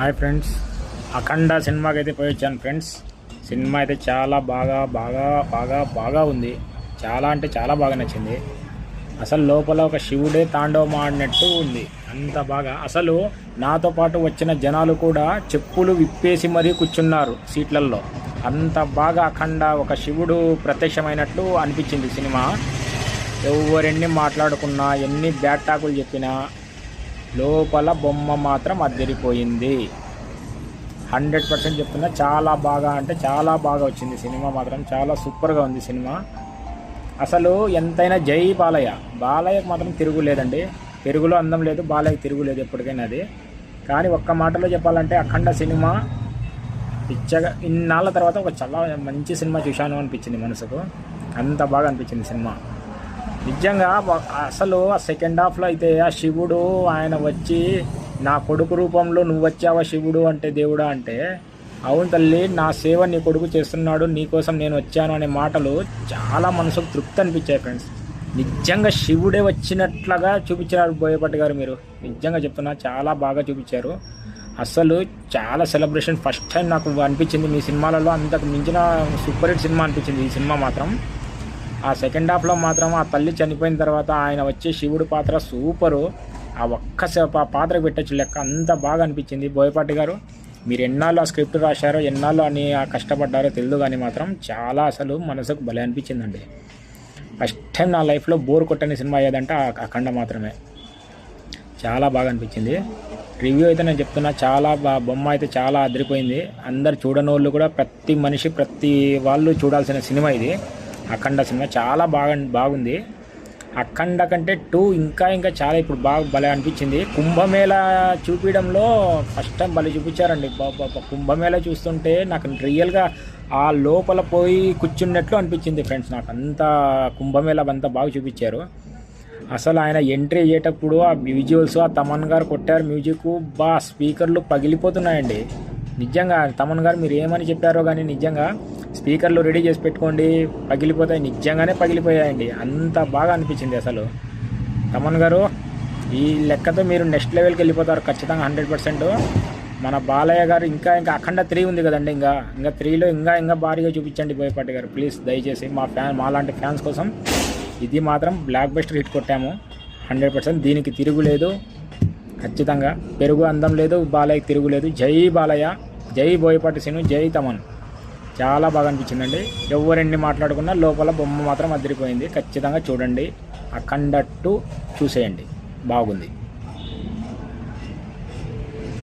Hi friends, అఖండ సినిమాకి అయితే పోయి వచ్చాను ఫ్రెండ్స్. సినిమా అయితే చాలా బాగా బాగా బాగా బాగా ఉంది. చాలా అంటే చాలా బాగా నచ్చింది. అసలు లోపల ఒక శివుడే తాండవం ఆడినట్టు ఉంది. అంత బాగా అసలు నాతో పాటు వచ్చిన జనాలు కూడా చెప్పులు విప్పేసి మరీ కూర్చున్నారు సీట్లల్లో. అంత బాగా అఖండ ఒక శివుడు ప్రత్యక్షమైనట్లు అనిపించింది సినిమా. ఎవరెన్ని మాట్లాడుకున్నా, ఎన్ని బ్యాడ్ టాకులు చెప్పినా లోపల బొమ్మ మాత్రం అద్దరిపోయింది. 100% చెప్తున్నా, చాలా బాగా అంటే చాలా బాగా వచ్చింది సినిమా. మాత్రం చాలా సూపర్గా ఉంది సినిమా. అసలు ఎంతైనా జై బాలయ్య. బాలయ్యకు మాత్రం తిరుగులేదండి. పెరుగులో అందం లేదు, బాలయ్యకు తిరుగులేదు ఎప్పటికైనా అది. కానీ ఒక్క మాటలో చెప్పాలంటే అఖండ సినిమా పిచ్చగా ఇన్నాళ్ళ తర్వాత ఒక చాలా మంచి సినిమా చూశాను అనిపించింది మనసుకు. అంత బాగా అనిపించింది సినిమా నిజంగా. అసలు ఆ సెకండ్ హాఫ్లో అయితే ఆ శివుడు ఆయన వచ్చి నా కొడుకు రూపంలో నువ్వు వచ్చావా శివుడు అంటే, దేవుడా అంటే, అవును తల్లి నా సేవ నీ కొడుకు చేస్తున్నాడు, నీకోసం నేను వచ్చాను అనే మాటలు చాలా మనసుకు తృప్తి అనిపించాయి ఫ్రెండ్స్. నిజంగా శివుడే వచ్చినట్లుగా చూపించారు బోయపాటి గారు. మీరు నిజంగా చెప్తున్నా, చాలా బాగా చూపించారు. అసలు చాలా సెలబ్రేషన్ ఫస్ట్ టైం నాకు అనిపించింది మీ సినిమాలలో. అంతకు మించిన సూపర్ హిట్ సినిమా అనిపించింది ఈ సినిమా మాత్రం. ఆ సెకండ్ హాఫ్లో మాత్రం ఆ తల్లి చనిపోయిన తర్వాత ఆయన వచ్చే శివుడు పాత్ర సూపరు. ఆ ఒక్క పాత్ర పెట్టచ్చు లెక్క. అంత బాగా అనిపించింది. బోయపాటి గారు మీరు ఎన్నాళ్ళు ఆ స్క్రిప్ట్ రాశారో, ఎన్నాళ్ళు అని కష్టపడ్డారో తెలియదు, కానీ మాత్రం చాలా అసలు మనసుకు భలే అనిపించిందండి. ఫస్ట్ టైం నా లైఫ్లో బోర్ కొట్టని సినిమా ఏదంటే అఖండ మాత్రమే. చాలా బాగా అనిపించింది. రివ్యూ అయితే నేను చెప్తున్నా, చాలా బొమ్మ అయితే చాలా అదిరిపోయింది. అందరు చూడని వాళ్ళు కూడా, ప్రతి మనిషి ప్రతి వాళ్ళు చూడాల్సిన సినిమా ఇది. అఖండ సినిమా చాలా బాగుంది. అఖండ కంటే 2 ఇంకా చాలా ఇప్పుడు బాగా భలే అనిపించింది. కుంభమేళ చూపించడంలో ఫస్ట్ టైం భలే చూపించారండి. కుంభమేళ చూస్తుంటే నాకు రియల్గా ఆ లోపల పోయి కూర్చున్నట్లు అనిపించింది ఫ్రెండ్స్. నాకు అంత కుంభమేళ అంతా బాగా చూపించారు. అసలు ఆయన ఎంట్రీ అయ్యేటప్పుడు ఆ విజువల్స్, ఆ తమన్ గారు కొట్టారు మ్యూజిక్, స్పీకర్లు పగిలిపోతున్నాయండి. నిజంగా తమన్ గారు మీరు ఏమని చెప్పారో కానీ నిజంగా స్పీకర్లు రెడీ చేసి పెట్టుకోండి, పగిలిపోతాయి. నిజంగానే పగిలిపోయాయండి. అంత బాగా అనిపించింది అసలు. తమన్ గారు ఈ లెక్కతో మీరు నెక్స్ట్ లెవెల్కి వెళ్ళిపోతారు ఖచ్చితంగా 100%. మన బాలయ్య గారు ఇంకా అఖండ 3 ఉంది కదండి. ఇంకా 3లో ఇంకా భారీగా చూపించండి బోయపాటి గారు ప్లీజ్. దయచేసి మాలాంటి ఫ్యాన్స్ కోసం ఇది మాత్రం బ్లాక్ బస్టర్ హిట్ కొట్టాము 100%. దీనికి తిరుగులేదు ఖచ్చితంగా. పెరుగు అందం లేదు, బాలయ్యకి తిరుగులేదు. జై బాలయ్య, జై బోయపాటి సీను, జై తమన్. చాలా బాగా అనిపించిందండి. ఎవరెన్ని మాట్లాడుకున్నా లోపల బొమ్మ మాత్రం అదిరిపోయింది. ఖచ్చితంగా చూడండి. అఖండ 2 చూసేయండి, బాగుంది.